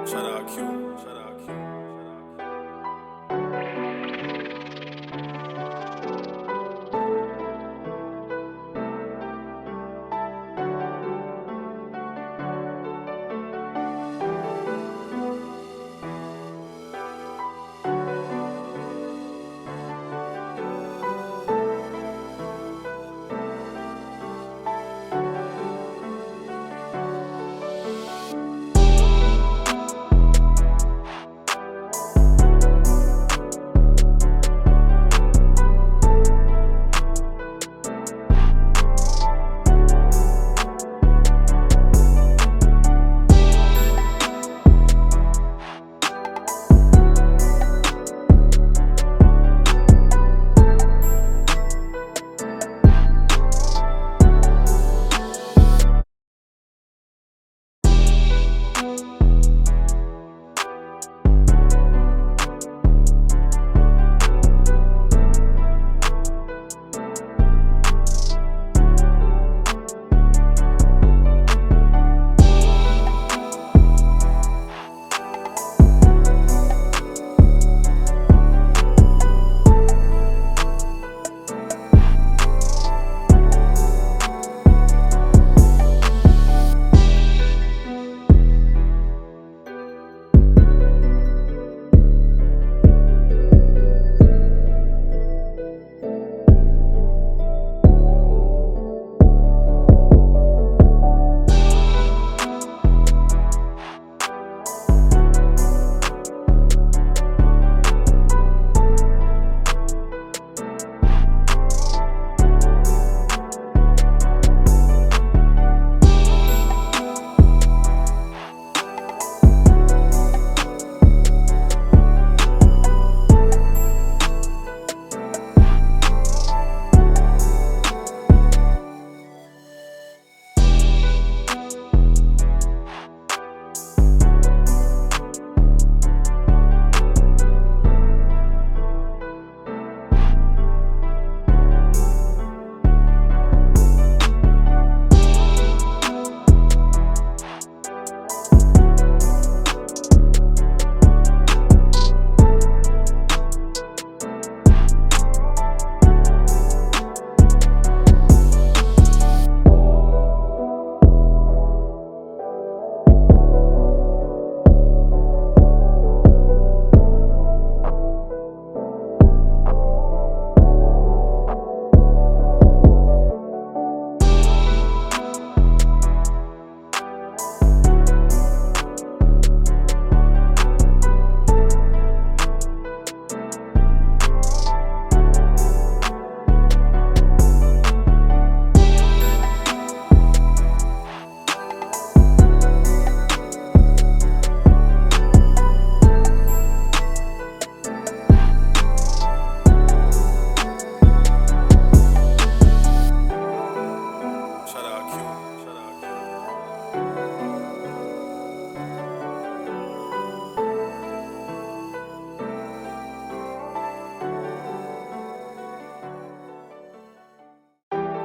Shout out Q. Shout out Q.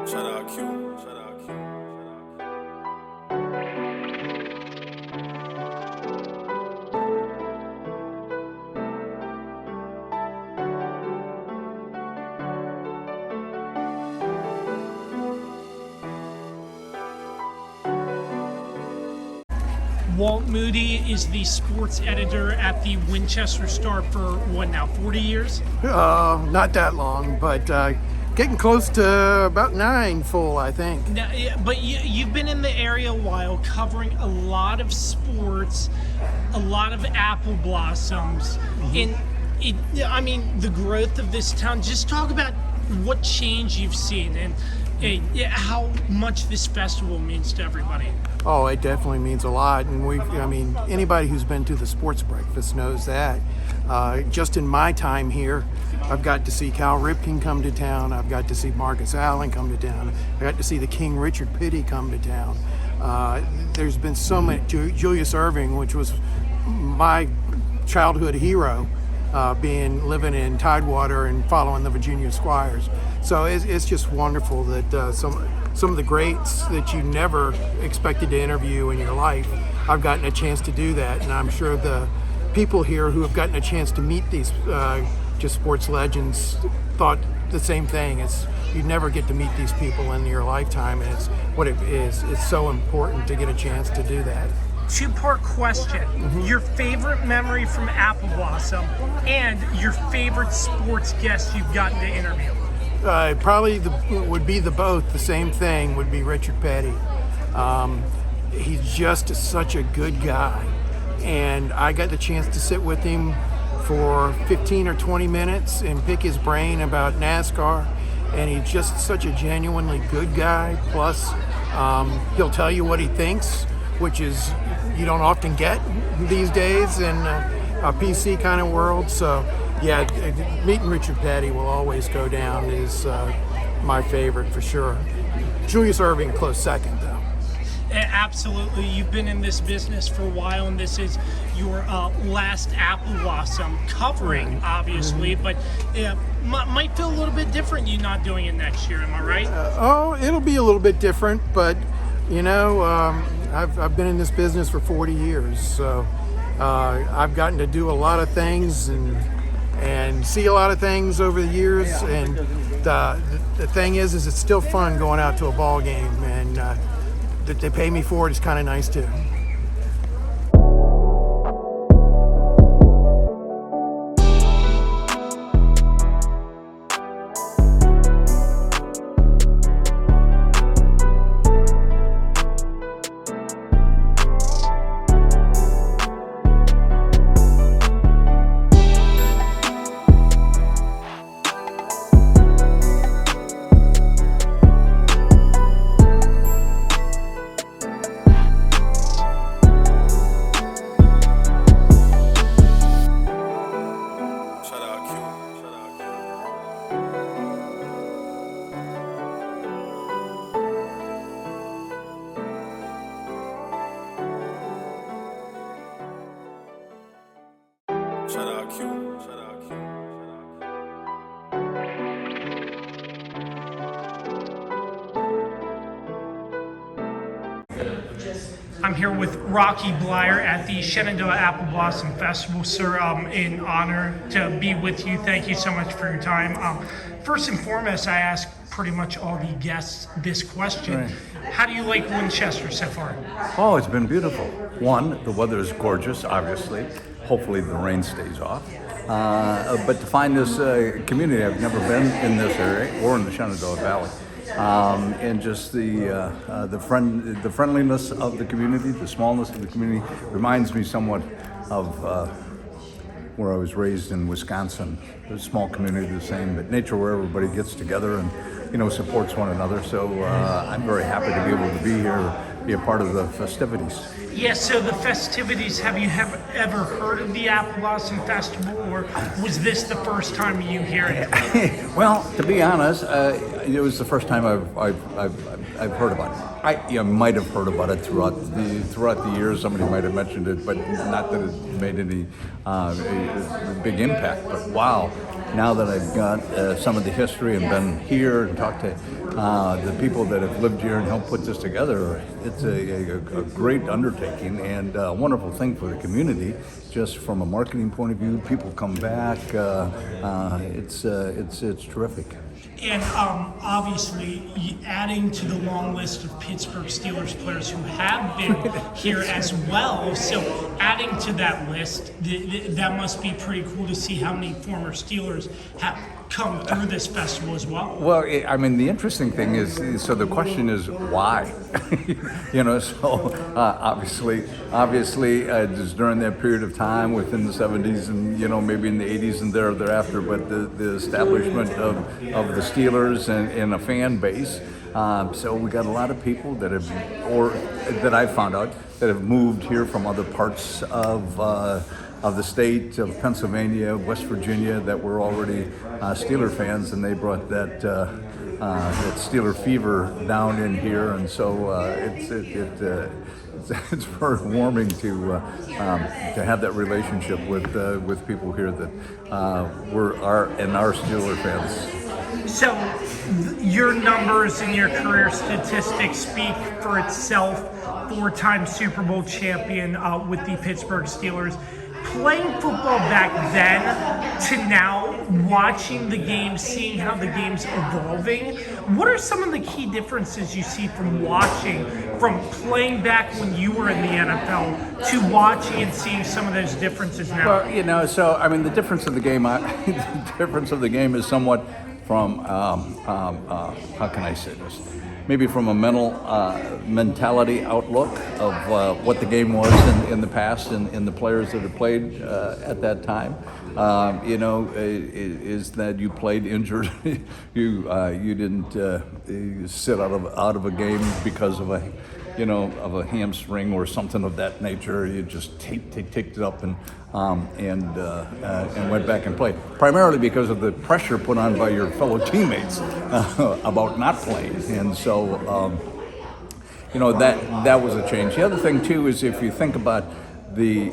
Shout out Q. Shout out Q. Walt Moody is the sports editor at the Winchester Star for what now, 40 years? Not that long, but getting close to about 9 full, I think. Now, but you've been in the area a while, covering a lot of sports, a lot of apple blossoms, and I mean, the growth of this town. Just talk about what change you've seen and how much this festival means to everybody. Oh, it definitely means a lot, and I mean, anybody who's been to the sports breakfast knows that. Just in my time here, I've got to see Cal Ripken come to town. I've got to see Marcus Allen come to town. I got to see the King Richard Pitty come to town. There's been so many. Julius Erving, which was my childhood hero, living in Tidewater and following the Virginia Squires. So it's just wonderful that some of the greats that you never expected to interview in your life. I've gotten a chance to do that, and I'm sure the people here who have gotten a chance to meet these just sports legends thought the same thing. You never get to meet these people in your lifetime, and it's what it is. It's so important to get a chance to do that. Two-part question. Your favorite memory from Apple Blossom and your favorite sports guest you've gotten to interview. Probably would be both. The same thing would be Richard Petty. He's just such a good guy. And I got the chance to sit with him for 15 or 20 minutes and pick his brain about NASCAR. And he's just such a genuinely good guy. Plus, he'll tell you what he thinks, which is you don't often get these days in a PC kind of world. So, yeah, meeting Richard Petty will always go down as my favorite for sure. Julius Erving, close second, though. Absolutely. You've been in this business for a while, and this is your last Apple Blossom covering, obviously, but might feel a little bit different you not doing it next year. Am I right? It'll be a little bit different, but, you know, I've been in this business for 40 years, so I've gotten to do a lot of things and see a lot of things over the years, and the thing is it's still fun going out to a ball game, and that they pay me for it is kind of nice too. Shout out Q. Shout out Q. I'm here with Rocky Bleier at the Shenandoah Apple Blossom Festival. Sir, in honor to be with you. Thank you so much for your time. First and foremost, I ask pretty much all the guests this question. Right. How do you like Winchester so far? Oh, it's been beautiful. One, the weather is gorgeous, obviously. Hopefully the rain stays off. But to find this community, I've never been in this area or in the Shenandoah Valley. And just the friendliness of the community, the smallness of the community reminds me somewhat of where I was raised in Wisconsin. A small community, the same, but nature where everybody gets together and supports one another. So I'm very happy to be able to be here, be a part of the festivities. Yes, so the festivities, have you ever heard of the Apple Blossom Festival, or was this the first time you hear it? Well, to be honest, it was the first time I've heard about it. I might have heard about it throughout the years. Somebody might have mentioned it, but not that it made any big impact. But wow, now that I've got some of the history and been here and talked to the people that have lived here and helped put this together, it's a great undertaking and a wonderful thing for the community. Just from a marketing point of view, people come back. It's terrific. And obviously, adding to the long list of Pittsburgh Steelers players who have been here as well. So adding to that list, that must be pretty cool to see how many former Steelers have come through this festival as well. Well, I mean, the interesting thing is, so the question is why? Obviously, just during that period of time within the 70s and, maybe in the 80s and thereafter, but the establishment of the Steelers and a fan base. So we got a lot of people that have, or that I've found out, that have moved here from other parts of the state of Pennsylvania, West Virginia, that were already Steeler fans, and they brought that Steeler fever down in here, and so it's very warming to have that relationship with people here that are Steeler fans. So your numbers and your career statistics speak for itself. 4-time Super Bowl champion with the Pittsburgh Steelers. Playing football back then to now, watching the game, seeing how the game's evolving, what are some of the key differences you see from watching, from playing back when you were in the NFL to watching and seeing some of those differences now? Well, so I mean, the difference of the game, the difference of the game is somewhat from how can I say this? Maybe from a mentality outlook of what the game was in the past and the players that have played at that time. Is that you played injured? you didn't sit out of a game because of a hamstring or something of that nature. You just taped it up and went back and played. Primarily because of the pressure put on by your fellow teammates about not playing, and so that was a change. The other thing too is if you think about the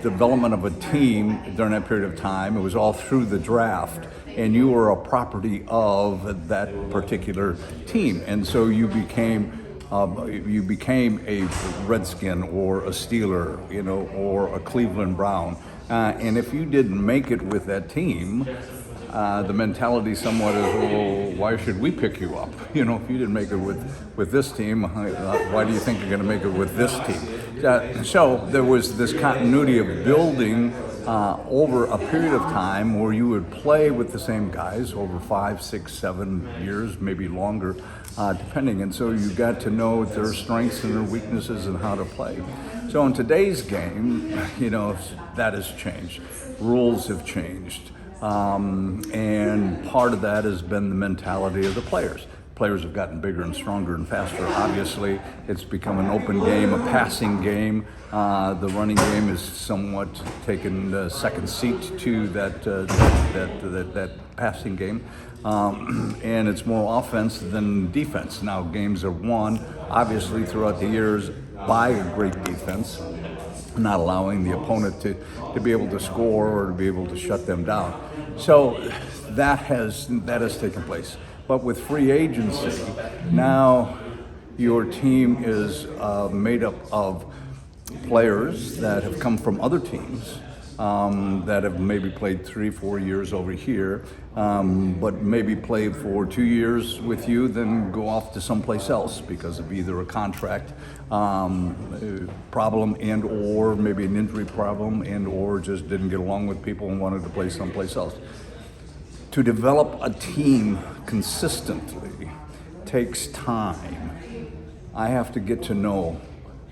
development of a team during that period of time, it was all through the draft, and you were a property of that particular team, and so you became a Redskin or a Steeler, or a Cleveland Brown, and if you didn't make it with that team, the mentality somewhat is, well, why should we pick you up? If you didn't make it with this team, why do you think you're going to make it with this team? So there was this continuity of building over a period of time where you would play with the same guys over 5, 6, 7 years, maybe longer, depending. And so you got to know their strengths and their weaknesses and how to play. So in today's game, that has changed. Rules have changed. And part of that has been the mentality of the players. Players have gotten bigger and stronger and faster. Obviously, it's become an open game, a passing game. The running game is somewhat taken second seat to that passing game, and it's more offense than defense. Now, games are won, obviously, throughout the years by a great defense, not allowing the opponent to be able to score or to be able to shut them down. So that has taken place. But with free agency, now your team is made up of players that have come from other teams that have maybe played 3-4 years over here, but maybe play for 2 years with you, then go off to someplace else because of either a contract problem and or maybe an injury problem and or just didn't get along with people and wanted to play someplace else. To develop a team consistently takes time. I have to get to know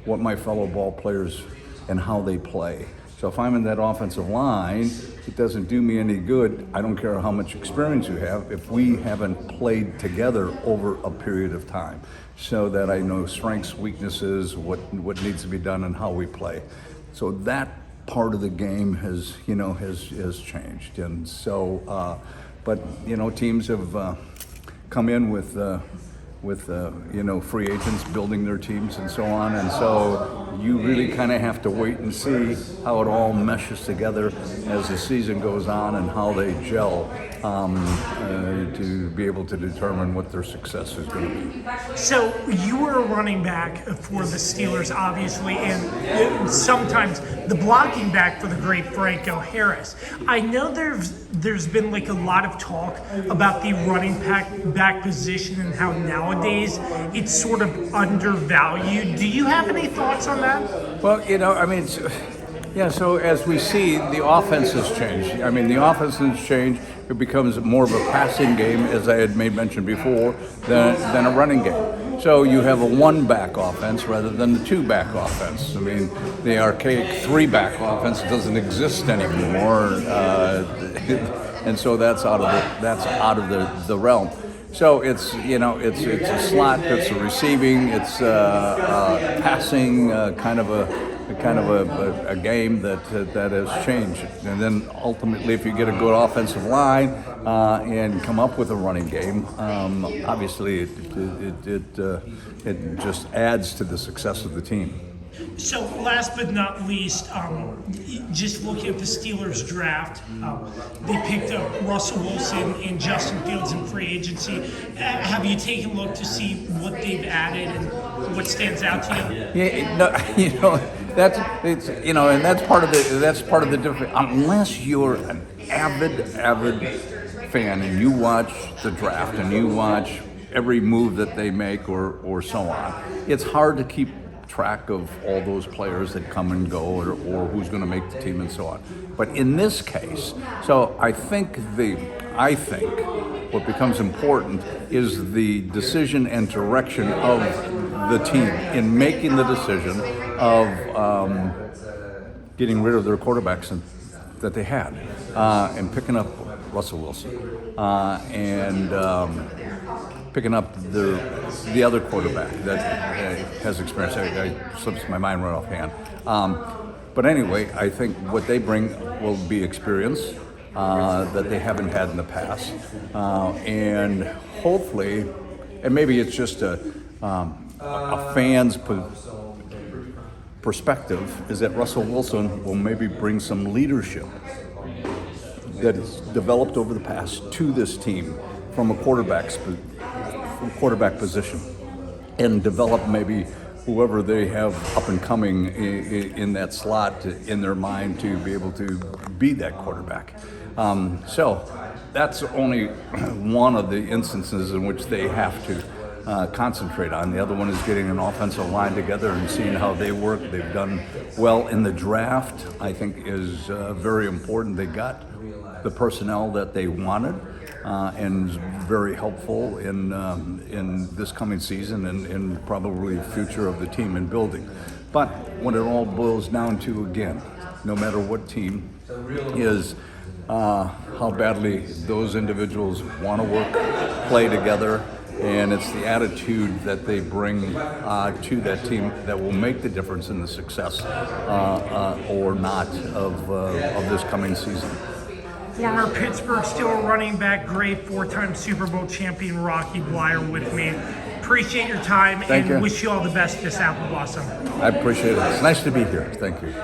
what my fellow ball players and how they play. So if I'm in that offensive line, it doesn't do me any good. I don't care how much experience you have if we haven't played together over a period of time, so that I know strengths, weaknesses, what needs to be done, and how we play. So that part of the game has changed, and so. But teams have come in with free agents building their teams and so on, and so you really kind of have to wait and see how it all meshes together as the season goes on and how they gel to be able to determine what their success is going to be. So you were a running back for the Steelers, obviously, and sometimes the blocking back for the great Franco Harris. I know there's been like a lot of talk about the running back position and how nowadays it's sort of undervalued. Do you have any thoughts on that? Well, so as we see, the offense has changed. The offense has changed. It becomes more of a passing game, as I had made mention before, than a running game. So you have a one-back offense rather than the two-back offense. The archaic three-back offense doesn't exist anymore, and so that's out of the realm. So it's a slot, it's a receiving, it's a passing kind of a game that has changed. And then ultimately, if you get a good offensive line and come up with a running game, obviously it just adds to the success of the team. So last but not least, just looking at the Steelers draft, they picked up Russell Wilson and Justin Fields in free agency. Have you taken a look to see what they've added and what stands out to you? Yeah, no, and that's part of the difference. Unless you're an avid fan and you watch the draft and you watch every move that they make or so on, it's hard to keep track of all those players that come and go or who's going to make the team and so on. But in this case, so I think what becomes important is the decision and direction of the team in making the decision of getting rid of their quarterbacks that they had and picking up Russell Wilson and picking up the other quarterback that has experience. I slips my mind right offhand. But anyway, I think what they bring will be experience that they haven't had in the past, and hopefully, and maybe it's just a fan's perspective, is that Russell Wilson will maybe bring some leadership that is developed over the past to this team from a quarterback position, and develop maybe whoever they have up and coming in that slot in their mind to be able to be that quarterback. So that's only one of the instances in which they have to concentrate on. The other one is getting an offensive line together and seeing how they work. They've done well in the draft, I think, is very important. They got the personnel that they wanted, and very helpful in this coming season and probably future of the team and building. But what it all boils down to, again, no matter what team, is how badly those individuals want to work, play together, and it's the attitude that they bring to that team that will make the difference in the success or not of this coming season. Former Pittsburgh Steelers running back, great four-time Super Bowl champion Rocky Bleier with me. Appreciate your time. Thank you. Wish you all the best this Apple Blossom. I appreciate it. It's nice to be here. Thank you.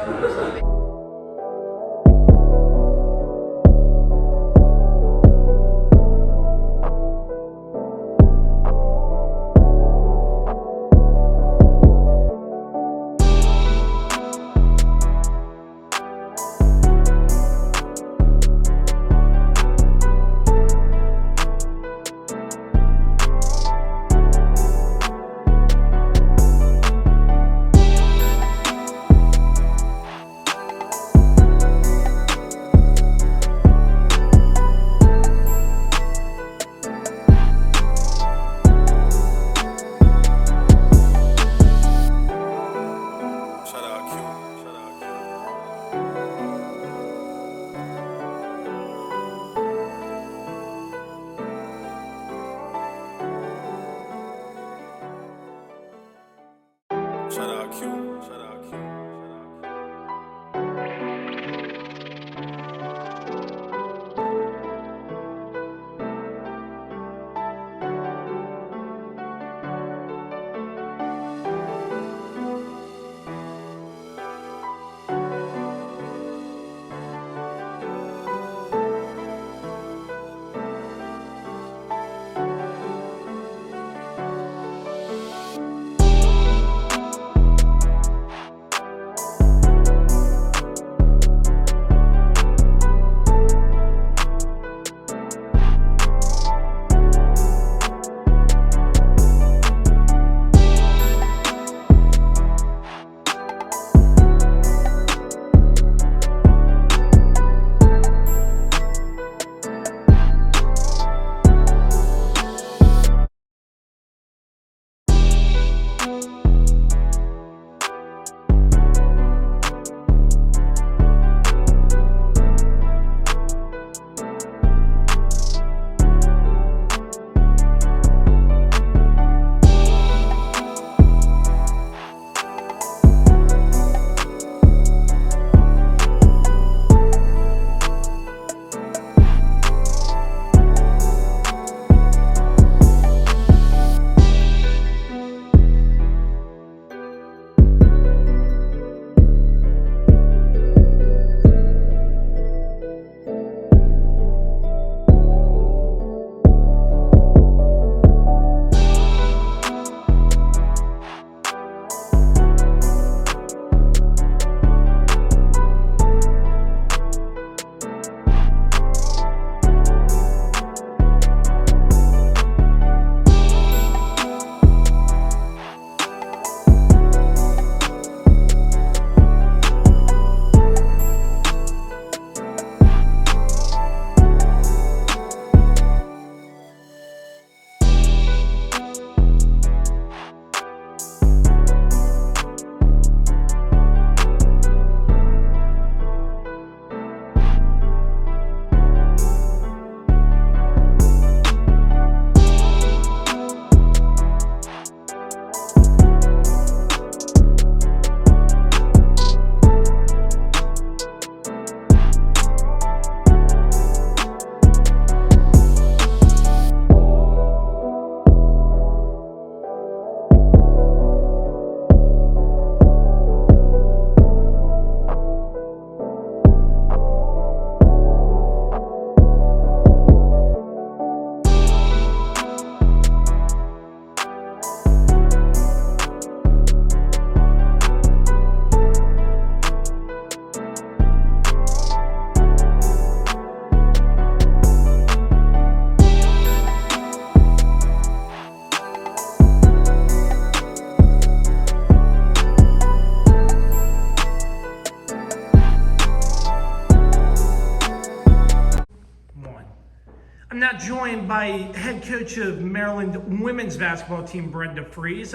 now joined by head coach of Maryland women's basketball team, Brenda Frese.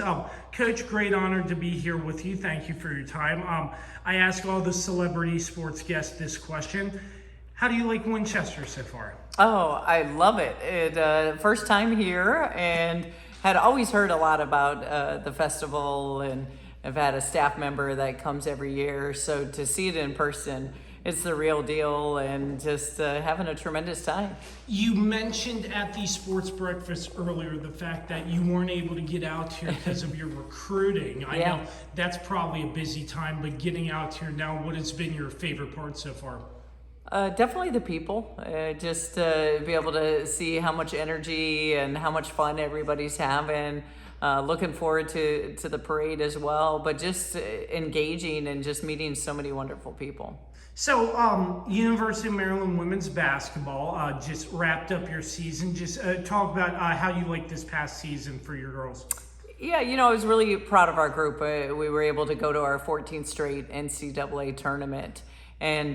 Coach, great honor to be here with you. Thank you for your time. I ask all the celebrity sports guests this question. How do you like Winchester so far? Oh, I love it. First time here, and had always heard a lot about the festival, and I've had a staff member that comes every year. So to see it in person, it's the real deal, and just having a tremendous time. You mentioned at the sports breakfast earlier the fact that you weren't able to get out here because of your recruiting. I know that's probably a busy time, but getting out here now, what has been your favorite part so far? Definitely the people. Just be able to see how much energy and how much fun everybody's having. Looking forward to the parade as well, but just engaging and just meeting so many wonderful people. So, University of Maryland women's basketball just wrapped up your season. Just talk about how you liked this past season for your girls. Yeah, I was really proud of our group. We were able to go to our 14th straight NCAA tournament. And,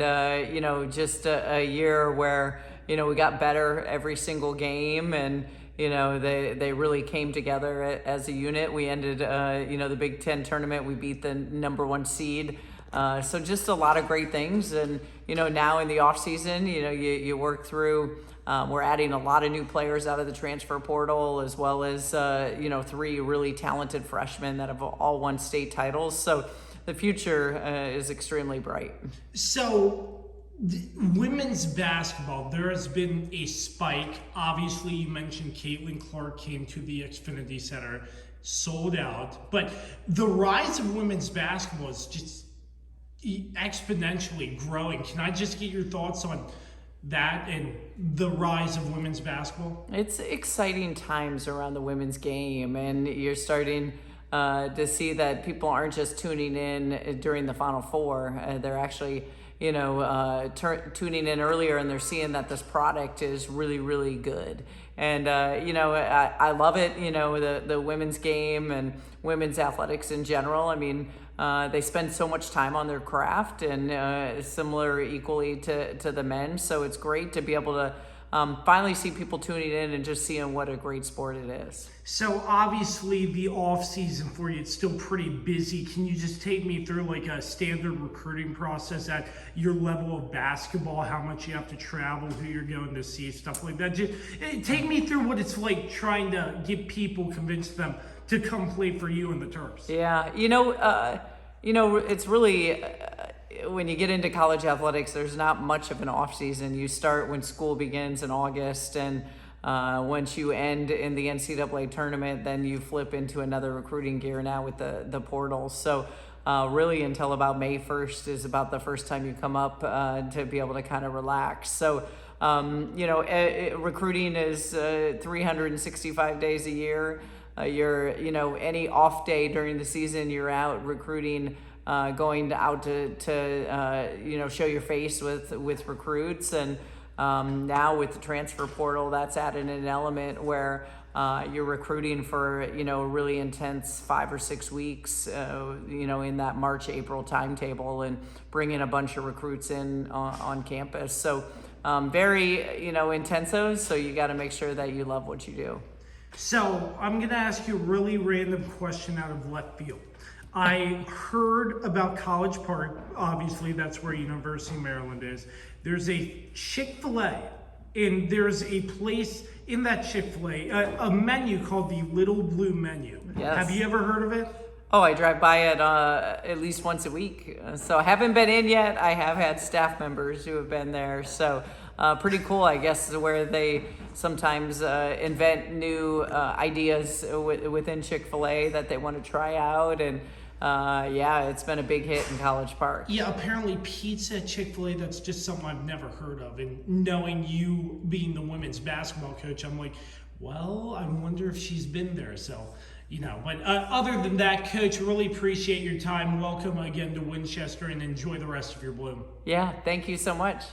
just a year where, we got better every single game, and, they really came together as a unit. We ended, the Big Ten tournament. We beat the #1 seed. So just a lot of great things. And, now in the off season, you work through, we're adding a lot of new players out of the transfer portal, as well as, 3 really talented freshmen that have all won state titles. So the future is extremely bright. So women's basketball, there has been a spike. Obviously, you mentioned Caitlin Clark came to the Xfinity Center, sold out. But the rise of women's basketball is just exponentially growing. Can I just get your thoughts on that and the rise of women's basketball? It's exciting times around the women's game, and you're starting to see that people aren't just tuning in during the Final Four. They're actually, tuning in earlier, and they're seeing that this product is really, really good. And, I love it, the women's game and women's athletics in general. I mean, they spend so much time on their craft, and similar equally to the men. So it's great to be able to finally see people tuning in and just seeing what a great sport it is. So obviously the off season for you, it's still pretty busy. Can you just take me through like a standard recruiting process at your level of basketball, how much you have to travel, who you're going to see, stuff like that? Just take me through what it's like trying to get people, convince them to come play for you in the Terps. Yeah, it's really, when you get into college athletics, there's not much of an off season. You start when school begins in August, and once you end in the NCAA tournament, then you flip into another recruiting gear now with the portal. So really until about May 1st is about the first time you come up to be able to kind of relax. So, recruiting is 365 days a year. You're, any off day during the season, you're out recruiting, going out to show your face with recruits. And now with the transfer portal, that's added an element where you're recruiting for, a really intense 5 or 6 weeks, in that March, April timetable, and bringing a bunch of recruits in on campus. So very, intensive. So you got to make sure that you love what you do. So I'm going to ask you a really random question out of left field. I heard about College Park. Obviously, that's where University of Maryland is. There's a Chick-fil-A, and there's a place in that Chick-fil-A, a menu called the Little Blue Menu. Yes. Have you ever heard of it? Oh, I drive by it at least once a week. So I haven't been in yet. I have had staff members who have been there. So pretty cool, I guess, where they sometimes invent new ideas within Chick-fil-A that they want to try out. And it's been a big hit in College Park. Yeah, apparently pizza at Chick-fil-A, that's just something I've never heard of. And knowing you being the women's basketball coach, I'm like, well, I wonder if she's been there. So, but other than that, Coach, really appreciate your time. Welcome again to Winchester, and enjoy the rest of your bloom. Yeah, thank you so much.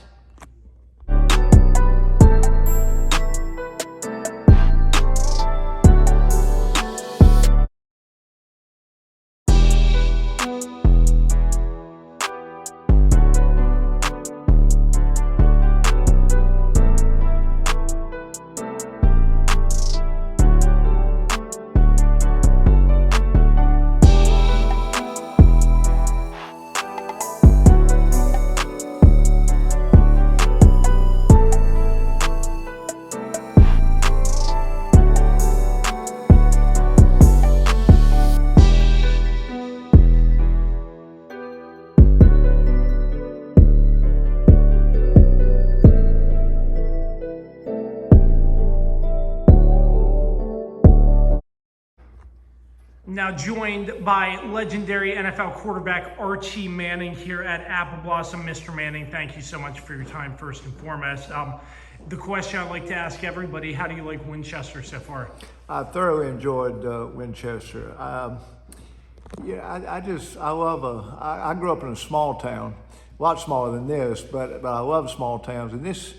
Now joined by legendary NFL quarterback Archie Manning here at Apple Blossom. Mr. Manning, thank you so much for your time first and foremost. The question I'd like to ask everybody, how do you like Winchester so far? I thoroughly enjoyed Winchester. I grew up in a small town, a lot smaller than this, but I love small towns, and this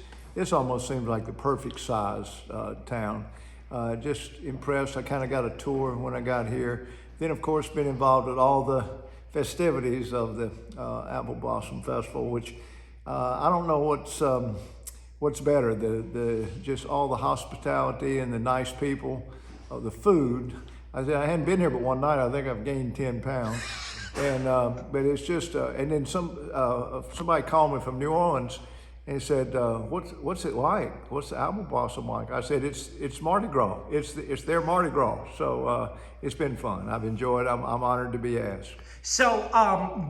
almost seems like the perfect size town. Just impressed. I kind of got a tour when I got here. Then, of course, been involved with all the festivities of the Apple Blossom Festival, which I don't know what's better, the just all the hospitality and the nice people, the food. I hadn't been here but one night. I think I've gained 10 pounds, and but it's just and then somebody called me from New Orleans. And he said, what's it like? What's the Apple Blossom like? I said, it's Mardi Gras. It's their Mardi Gras. So it's been fun. I've enjoyed it. I'm honored to be asked. So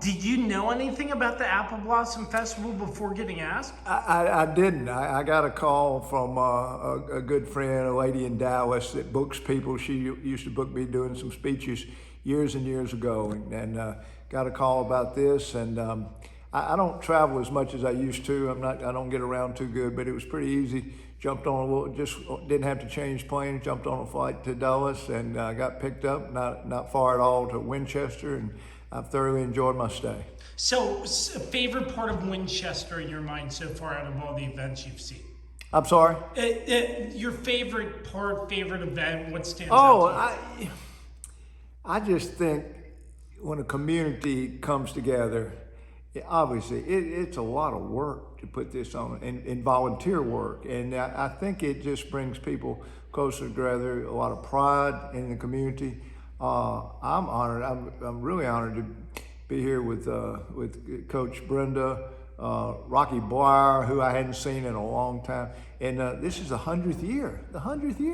did you know anything about the Apple Blossom Festival before getting asked? I didn't. I got a call from a good friend, a lady in Dallas that books people. She used to book me doing some speeches years and years ago, and got a call about this. And I don't travel as much as I used to. I don't get around too good, but it was pretty easy. Jumped on just didn't have to change planes. Jumped on a flight to Dallas and got picked up, not far at all, to Winchester, and I've thoroughly enjoyed my stay. So, favorite part of Winchester in your mind so far out of all the events you've seen? I'm sorry? Your favorite part, favorite event, what stands out to you? I just think when a community comes together, obviously, it's a lot of work to put this on, and volunteer work. And I think it just brings people closer together, a lot of pride in the community. I'm honored. I'm really honored to be here with Coach Brenda, Rocky Bleier, who I hadn't seen in a long time. And this is the 100th year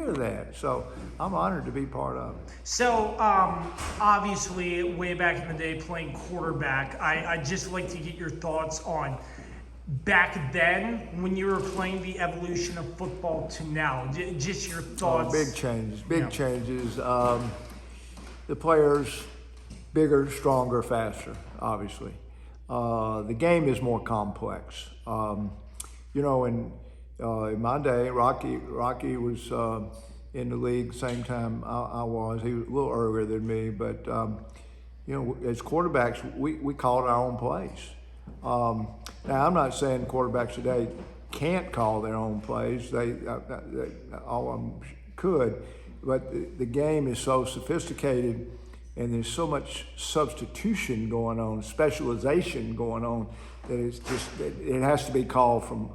of that. So I'm honored to be part of it. So obviously, way back in the day, playing quarterback, I'd just like to get your thoughts on back then when you were playing, the evolution of football to now. Just your thoughts. Big changes. The players, bigger, stronger, faster, obviously. The game is more complex. In my day, Rocky was in the league same time I was. He was a little earlier than me, but as quarterbacks, we called our own plays. Now, I'm not saying quarterbacks today can't call their own plays. They all of them could, but the game is so sophisticated, and there's so much substitution going on, specialization going on, that it has to be called from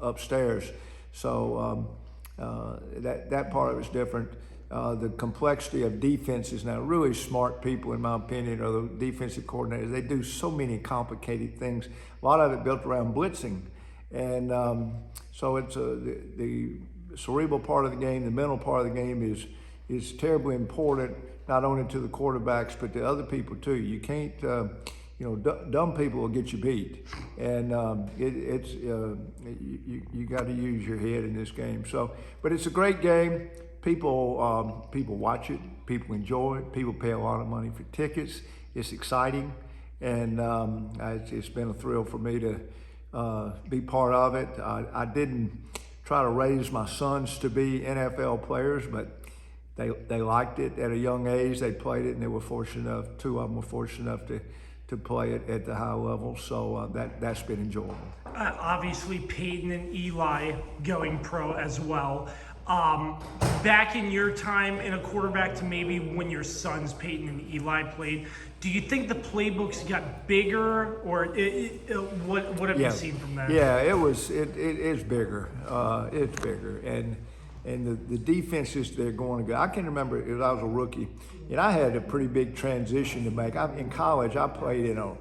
upstairs. So that part of it's different. The complexity of defenses now, really smart people, in my opinion, are the defensive coordinators. They do so many complicated things. A lot of it built around blitzing. And so it's the cerebral part of the game, the mental part of the game is terribly important, not only to the quarterbacks, but to other people too. You can't, dumb people will get you beat. And you got to use your head in this game. So, but it's a great game. People watch it, people enjoy it, people pay a lot of money for tickets. It's exciting, and it's been a thrill for me to be part of it. I didn't try to raise my sons to be NFL players, but they liked it at a young age. They played it, and they were fortunate enough, two of them were fortunate enough to play it at the high level, so that's been enjoyable. Obviously, Peyton and Eli going pro as well. Back in your time in a quarterback to maybe when your sons Peyton and Eli played, do you think the playbooks got bigger, or what have you seen from that? Yeah, it's bigger. It's bigger, and the defenses they're going to go. I can remember as I was a rookie, and I had a pretty big transition to make. In college, I played in a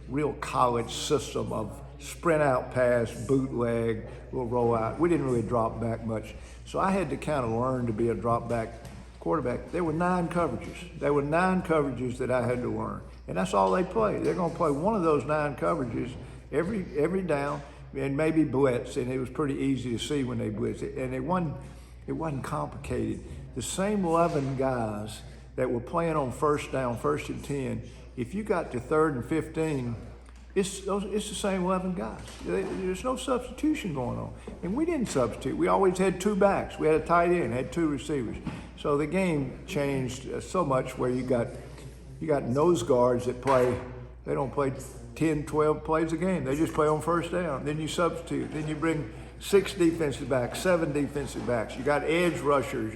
real college system of sprint out pass, bootleg, little roll out. We didn't really drop back much. So I had to kind of learn to be a drop back quarterback. There were 9 coverages. There were 9 coverages that I had to learn. And that's all they play. They're going to play one of those 9 coverages every down, and maybe blitz. And it was pretty easy to see when they blitzed it. And it wasn't complicated. The same 11 guys that were playing on first down, 1st and 10, if you got to 3rd and 15, it's the same 11 guys. There's no substitution going on. And we didn't substitute. We always had 2 backs. We had a tight end, had 2 receivers. So the game changed so much where you got nose guards that they don't play 10, 12 plays a game. They just play on first down. Then you substitute. Then you bring 6 defensive backs, 7 defensive backs. You got edge rushers.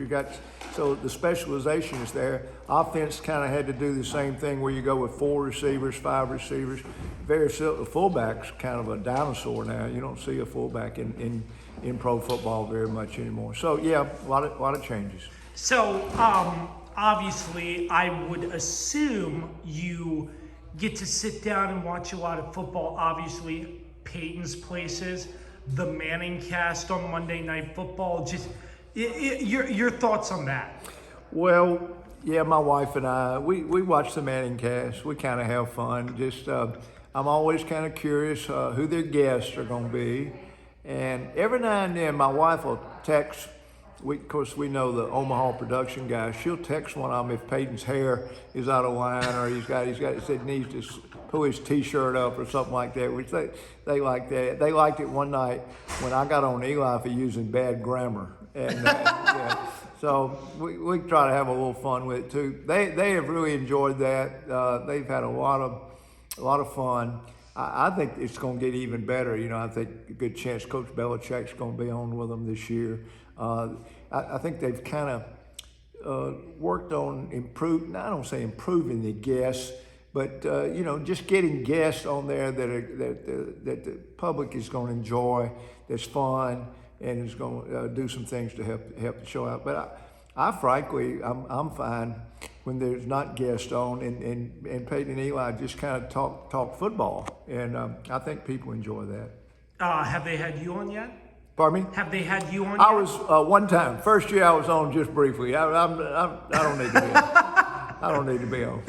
So the specialization is there. Offense kind of had to do the same thing where you go with 4 receivers, 5 receivers. The fullback's kind of a dinosaur now. You don't see a fullback in pro football very much anymore. So yeah, a lot of changes. So obviously, I would assume you get to sit down and watch a lot of football. Obviously, Peyton's Places, the Manning Cast on Monday Night Football. Just your thoughts on that? Well, yeah, my wife and I, we watch the Manning Cast. We kind of have fun. Just I'm always kind of curious who their guests are going to be, and every now and then my wife will text. Of course, we know the Omaha production guy. She'll text one of them if Peyton's hair is out of line or he needs to pull his T-shirt up or something like that. Which they like that. They liked it one night when I got on Eli for using bad grammar, and yeah. So we try to have a little fun with it too. They have really enjoyed that. They've had a lot of fun. I think it's going to get even better. You know, I think a good chance Coach Belichick's going to be on with them this year. I think they've kind of worked on improving the guests, but just getting guests on there that the public is going to enjoy, that's fun, and is going to do some things to help the show out. But I frankly, I'm fine when there's not guests on, and Peyton and Eli just kind of talk football, and I think people enjoy that. Have they had you on yet? Pardon me? Have they had you on I yet? was one time. First year I was on just briefly. I don't need to be on. I don't need to be on.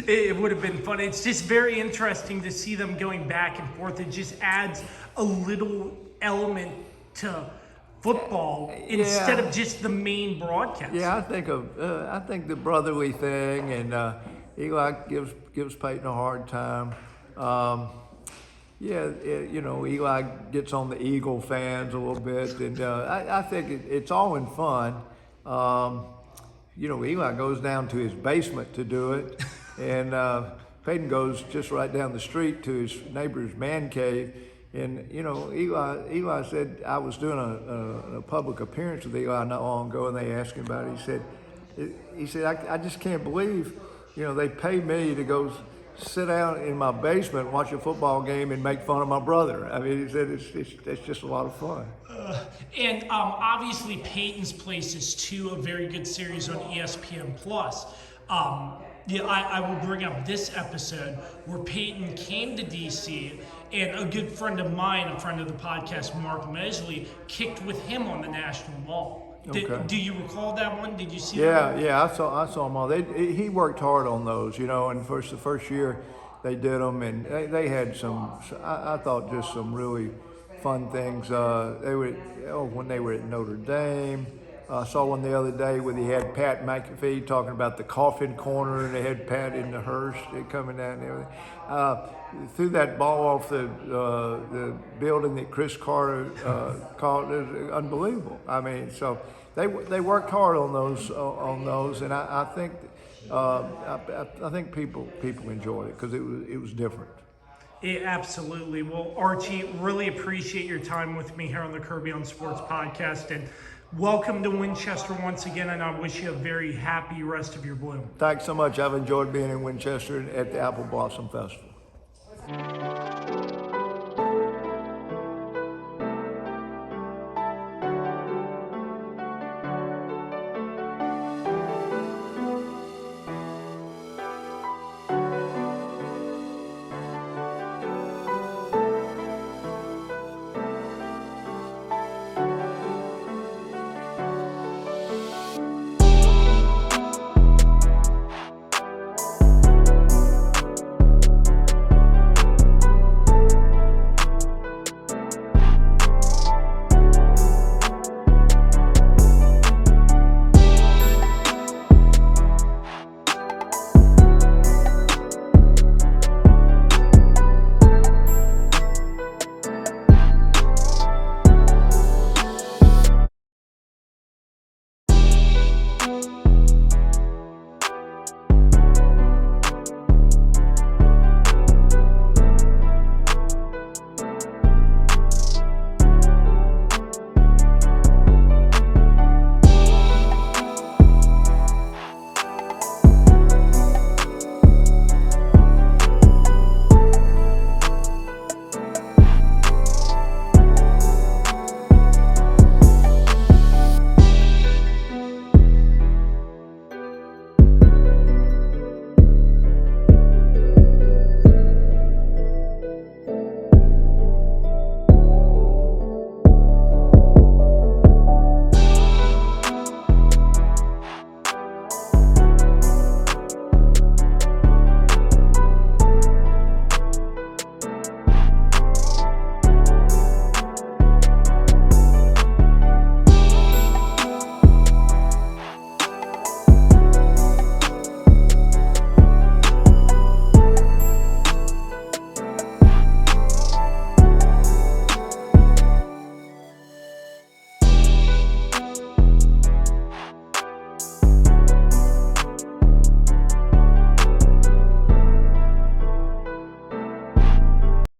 It would have been fun. It's just very interesting to see them going back and forth. It just adds a little element to football instead of just the main broadcast. Yeah, I think the brotherly thing, and Eli gives Peyton a hard time. Eli gets on the Eagle fans a little bit, and I think it's all in fun. Eli goes down to his basement to do it, and Peyton goes just right down the street to his neighbor's man cave. And Eli said, I was doing a public appearance with Eli not long ago, and they asked him about it. He said, I just can't believe, they pay me to go sit down in my basement, watch a football game, and make fun of my brother. I mean, he said it's just a lot of fun. And obviously, Peyton's Places too, a very good series on ESPN Plus. I will bring up this episode where Peyton came to DC, and a good friend of mine, a friend of the podcast, Mark Mesley, kicked with him on the National Mall. Okay. Do you recall that one? Did you see that one? Yeah, I saw them all. He worked hard on those, and the first year they did them, and they had some. I thought just some really fun things. When they were at Notre Dame. I saw one the other day where he had Pat McAfee talking about the coffin corner, and they had Pat in the hearse coming down and everything. Threw that ball off the building that Chris Carter called. It was unbelievable. I mean, so they worked hard on those, and I think people enjoyed it because it was different. Yeah, absolutely. Well, Archie, really appreciate your time with me here on the Kirby on Sports podcast, and welcome to Winchester once again, and I wish you a very happy rest of your bloom. Thanks so much. I've enjoyed being in Winchester at the Apple Blossom Festival.